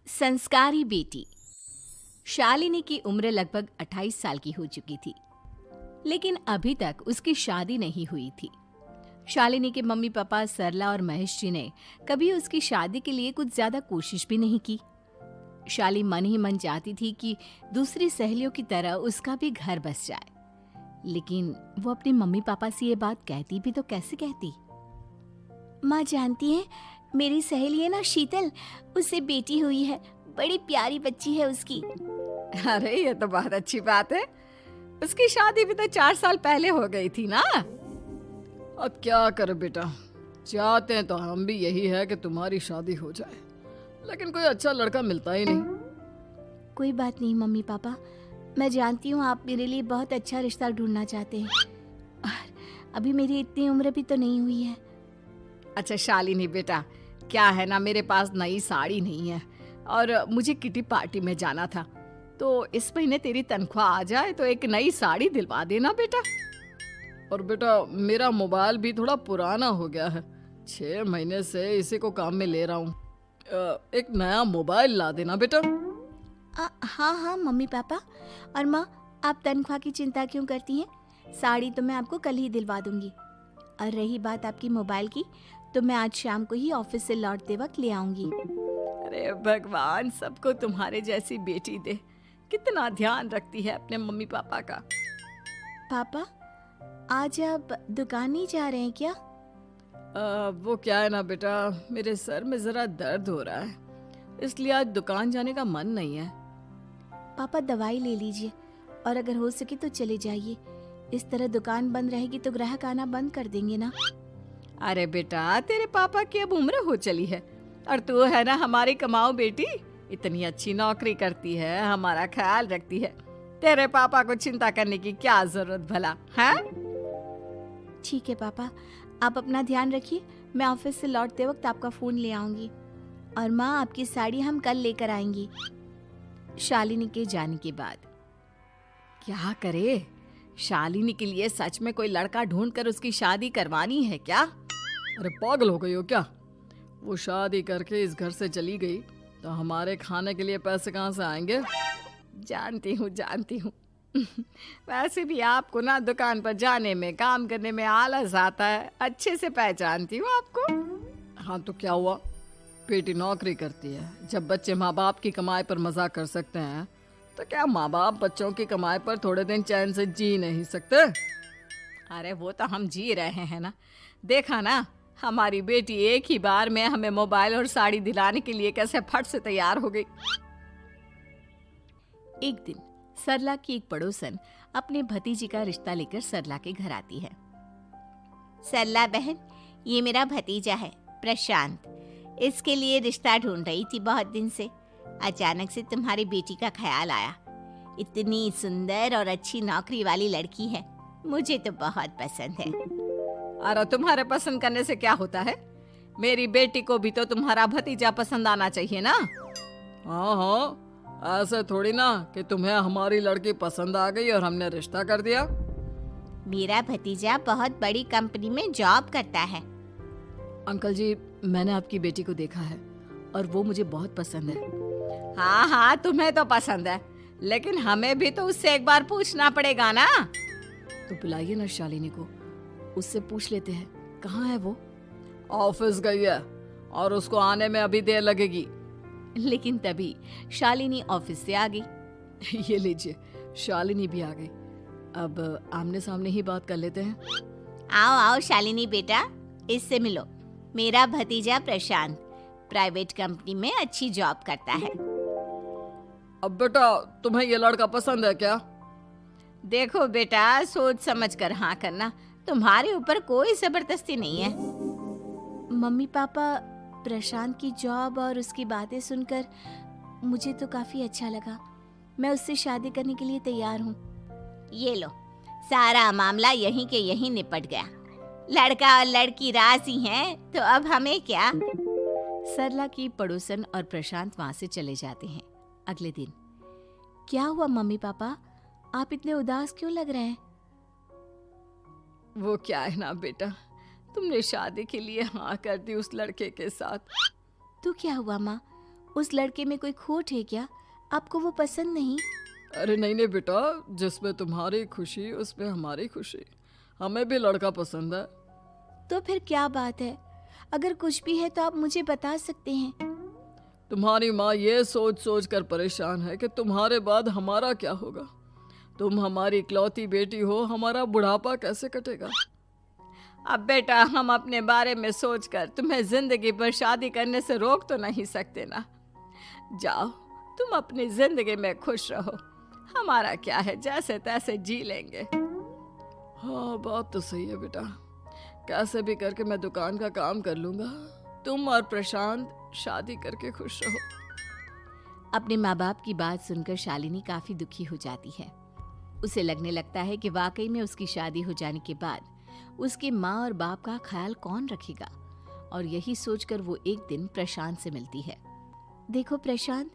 संस्कारी बेटी। शालिनी की उम्र लगभग 28 साल की हो चुकी थी, लेकिन अभी तक उसकी शादी नहीं हुई थी। शालिनी के मम्मी पापा सरला और महेश जी ने कभी उसकी शादी के लिए कुछ ज्यादा कोशिश भी नहीं की। शाली मन ही मन चाहती थी कि दूसरी सहेलियों की तरह उसका भी घर बस जाए, लेकिन वो अपने मम्मी पापा से ये बात कहती भी तो कैसे कहती। माँ जानती है, मेरी सहेली है ना शीतल, उससे बेटी हुई है, बड़ी प्यारी बच्ची है उसकी। अरे ये तो बहुत अच्छी बात है। उसकी शादी भी तो 4 साल पहले हो गई थी ना। अब क्या करे बेटा, चाहते हैं तो हम भी यही है कि तुम्हारी शादी हो जाए, लेकिन कोई अच्छा लड़का मिलता ही नहीं। कोई बात नहीं मम्मी पापा, मैं जानती हूँ आप मेरे लिए बहुत अच्छा रिश्ता ढूंढना चाहते हैं, और अभी मेरी इतनी उम्र भी तो नहीं हुई है। अच्छा शालिनी बेटा, क्या है ना, मेरे पास नई साड़ी नहीं है और मुझे किटी पार्टी में जाना था, तो इस महीने तेरी तनख्वाह आ जाए तो एक नई साड़ी दिलवा देना बेटा। और बेटा मेरा मोबाइल भी थोड़ा पुराना हो गया है, 6 महीने से इसी को काम में ले रहा हूँ। एक नया मोबाइल ला देना बेटा। हाँ हाँ मम्मी पापा। और माँ, आप तनख्वाह की चिंता क्यों करती हैं? साड़ी तो मैं आपको कल ही दिलवा दूंगी। और रही बात आपकी मोबाइल की, तो मैं आज शाम को ही ऑफिस से लौटते वक्त ले आऊंगी। अरे भगवान सबको तुम्हारे जैसी बेटी दे, कितना ध्यान रखती है अपने मम्मी पापा का। पापा, आज आप दुकान नहीं जा रहे हैं क्या? वो क्या है ना बेटा, मेरे सर में जरा दर्द हो रहा है, इसलिए आज दुकान जाने का मन नहीं है। पापा दवाई ले लीजिए, और अगर हो सके तो चले जाइए। इस तरह दुकान बंद रहेगी तो ग्राहक आना बंद कर देंगे ना। अरे बेटा, तेरे पापा की अब उम्र हो चली है, और तू है ना हमारी कमाऊ बेटी, इतनी अच्छी नौकरी करती है, हमारा ख्याल रखती है, तेरे पापा को चिंता करने की क्या जरूरत भला है? ठीक है पापा, आप अपना ध्यान रखिए, मैं ऑफिस से लौटते वक्त आपका फोन ले आऊंगी। और माँ, आपकी साड़ी हम कल लेकर आएंगी। शालिनी के जाने के बाद क्या करे, शालिनी के लिए सच में कोई लड़का ढूंढकर उसकी शादी करवानी है क्या? अरे पागल हो गई हो क्या? वो शादी करके इस घर से चली गई तो हमारे खाने के लिए पैसे कहाँ से आएंगे? जानती हूँ वैसे भी आपको ना दुकान पर जाने में, काम करने में आलस आता है, अच्छे से पहचानती हूँ आपको। हाँ तो क्या हुआ, बेटी नौकरी करती है, जब बच्चे माँ बाप की कमाई पर मजाक कर सकते हैं, तो क्या माँ बाप बच्चों की कमाई पर थोड़े दिन चैन से जी नहीं सकते? अरे वो तो हम जी रहे हैं ना, देखा ना हमारी बेटी एक ही बार में हमें मोबाइल और साड़ी दिलाने के लिए कैसे फट से तैयार हो गई। एक दिन सरला की एक पड़ोसन अपने भतीजी का रिश्ता लेकर सरला के घर आती है। सरला बहन, ये मेरा भतीजा है प्रशांत, इसके लिए रिश्ता ढूंढ रही थी बहुत दिन से। अचानक से तुम्हारी बेटी का ख्याल आया, इतनी सुंदर और अच्छी नौकरी वाली लड़की है, मुझे तो बहुत पसंद है। अरे तुम्हारे पसंद करने से क्या होता है, मेरी बेटी को भी तो तुम्हारा भतीजा पसंद आना चाहिए ना। हाँ, ऐसे थोड़ी ना कि तुम्हें हमारी लड़की पसंद आ गई और हमने रिश्ता कर दिया। मेरा भतीजा बहुत बड़ी कंपनी में जॉब करता है। अंकल जी, मैंने आपकी बेटी को देखा है और वो मुझे बहुत पसंद है। हाँ, तुम्हें तो पसंद है, लेकिन हमें भी तो उससे एक बार पूछना पड़ेगा ना। तो बुलाइए ना शालिनी को, उससे पूछ लेते हैं कहाँ है वो। ऑफिस गई है और उसको आने में अभी देर लगेगी। लेकिन तभी शालिनी ऑफिस से आ गई। ये लीजिए, शालिनी भी आ गई। अब आमने सामने ही बात कर लेते हैं। आओ आओ शालिनी बेटा, इससे मिलो, मेरा भतीजा प्रशांत प्राइवेट कंपनी में अच्छी जॉब करता है। अब बेटा, तुम्हें ये लड़का पसंद है क्या? देखो बेटा, सोच समझ कर हाँ करना, तुम्हारे ऊपर कोई जबरदस्ती नहीं है। मम्मी पापा, प्रशांत की जॉब और उसकी बातें सुनकर मुझे तो काफी अच्छा लगा, मैं उससे शादी करने के लिए तैयार हूँ। ये लो, सारा मामला यहीं के यहीं निपट गया, लड़का और लड़की राजी हैं, तो अब हमें क्या। सरला की पड़ोसन और प्रशांत वहां से चले जाते हैं। अगले दिन, क्या हुआ मम्मी पापा, आप इतने उदास क्यों लग रहे हैं? वो क्या है ना बेटा, तुमने शादी के लिए हाँ कर दी उस लड़के के साथ। तो क्या हुआ माँ, उस लड़के में कोई खोट है क्या? आपको वो पसंद नहीं? अरे नहीं नहीं बेटा, जिसमें तुम्हारी खुशी उसमें हमारी खुशी। हमें भी लड़का पसंद है। तो फिर क्या बात है? अगर कुछ भी है तो आप मुझे बता सकते हैं। तुम्हारी माँ ये सोच सोच कर परेशान है कि तुम्हारे बाद हमारा क्या होगा। तुम हमारी इकलौती बेटी हो, हमारा बुढ़ापा कैसे कटेगा। अब बेटा, हम अपने बारे में सोचकर तुम्हें जिंदगी भर शादी करने से रोक तो नहीं सकते ना। जाओ, तुम अपनी जिंदगी में खुश रहो, हमारा क्या है, जैसे तैसे जी लेंगे। हाँ, बात तो सही है बेटा। कैसे भी करके मैं दुकान का काम कर लूंगा। तुम और प्रशांत शादी करके खुश रहो। अपने माँ बाप की बात सुनकर शालिनी काफी दुखी हो जाती है। उसे लगने लगता है कि वाकई में उसकी शादी हो जाने के बाद उसकी माँ और बाप का ख्याल कौन रखेगा। और यही सोचकर वो एक दिन प्रशांत से मिलती है। देखो प्रशांत,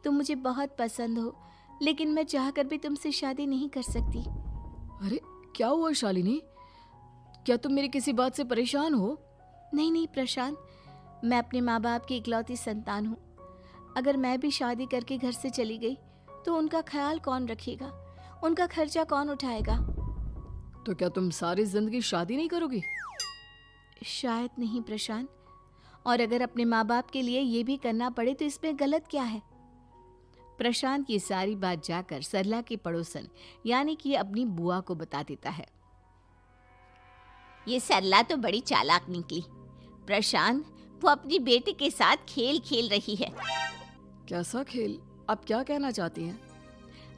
तुम मुझे बहुत पसंद हो, लेकिन मैं चाहकर भी तुमसे शादी नहीं कर सकती। अरे क्या हुआ शालिनी? क्या तुम मेरी किसी बात से परेशान हो? नहीं नहीं प्रशांत, मैं अपने माँ बाप की इकलौती संतान हूँ। अगर मैं भी शादी करके घर से चली गई तो उनका ख्याल कौन रखेगा, उनका खर्चा कौन उठाएगा। तो क्या तुम सारी जिंदगी शादी नहीं करोगी? शायद नहीं प्रशांत, और अगर अपने माँ बाप के लिए ये भी करना पड़े तो इसमें गलत क्या है। प्रशांत की सारी बात जाकर सरला की पड़ोसन यानी कि अपनी बुआ को बता देता है। ये सरला तो बड़ी चालाक निकली। प्रशांत, वो अपनी बेटी के साथ खेल खेल रही है। कैसा खेल? आप क्या कहना चाहती हैं?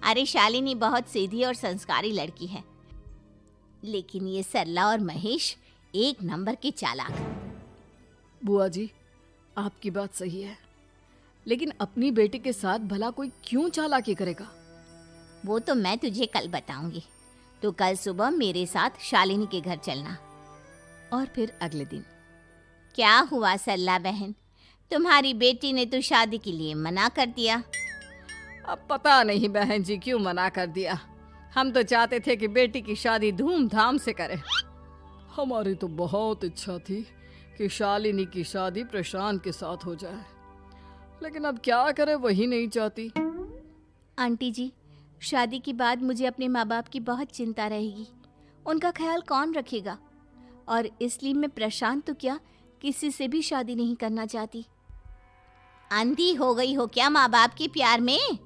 अरे शालिनी बहुत सीधी और संस्कारी लड़की है, लेकिन ये सरला और महेश एक नंबर के चालाक। बुआ जी, आपकी बात सही है, लेकिन अपनी बेटी के साथ भला कोई क्यों चालाकी करेगा? वो तो मैं तुझे कल बताऊंगी। तो कल सुबह मेरे साथ शालिनी के घर चलना। और फिर अगले दिन। क्या हुआ सरला बहन, तुम्हारी बेटी ने तो शादी के लिए मना कर दिया। अब पता नहीं बहन जी क्यों मना कर दिया। हम तो चाहते थे कि बेटी की शादी धूमधाम से करें। हमारी तो बहुत इच्छा थी कि शालिनी की शादी प्रशांत के साथ हो जाए, लेकिन अब क्या करें, वही नहीं चाहती। आंटी जी, शादी के बाद मुझे अपने माँ बाप की बहुत चिंता रहेगी। उनका ख्याल कौन रखेगा, और इसलिए मैं प्रशांत तो क्या किसी से भी शादी नहीं करना चाहती। अंधी हो गई हो क्या माँ बाप के प्यार में?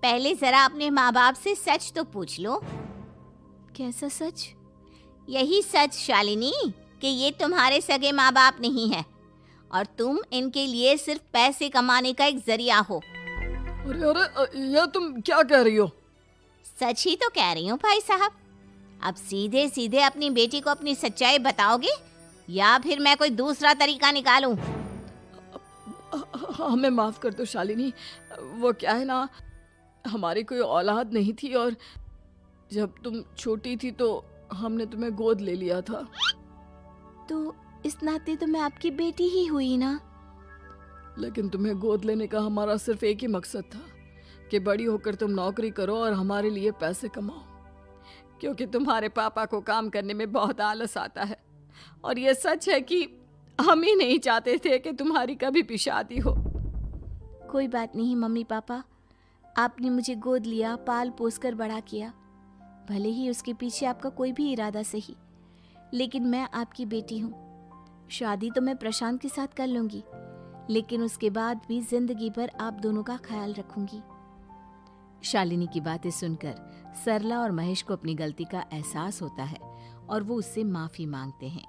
पहले जरा अपने माँ बाप से सच तो पूछ लो। कैसा सच? यही सच शालिनी, कि ये तुम्हारे सगे माँ बाप नहीं है और तुम इनके लिए सिर्फ पैसे कमाने का एक जरिया हो। अरे अरे, ये तुम क्या कह रही हो? सच ही तो कह रही हूँ भाई साहब। अब सीधे सीधे अपनी बेटी को अपनी सच्चाई बताओगे या फिर मैं कोई दूसरा तरीका निकालूं? हमें माफ कर दो शालिनी। वो क्या है ना, हमारी कोई औलाद नहीं थी और जब तुम छोटी थी तो हमने तुम्हें गोद ले लिया था। तो इस नाते तो मैं आपकी बेटी ही हुई ना। लेकिन तुम्हें गोद लेने का हमारा सिर्फ एक ही मकसद था कि बड़ी होकर तुम नौकरी करो और हमारे लिए पैसे कमाओ, क्योंकि तुम्हारे पापा को काम करने में बहुत आलस आता है। और ये सच है कि हम ही नहीं चाहते थे कि तुम्हारी कभी भी शादी हो। कोई बात नहीं मम्मी पापा, आपने मुझे गोद लिया, पाल पोस कर बड़ा किया। भले ही उसके पीछे आपका कोई भी इरादा सही, लेकिन मैं आपकी बेटी हूँ। शादी तो मैं प्रशांत के साथ कर लूंगी, लेकिन उसके बाद भी जिंदगी भर आप दोनों का ख्याल रखूंगी। शालिनी की बातें सुनकर सरला और महेश को अपनी गलती का एहसास होता है और वो उससे माफी मांगते हैं।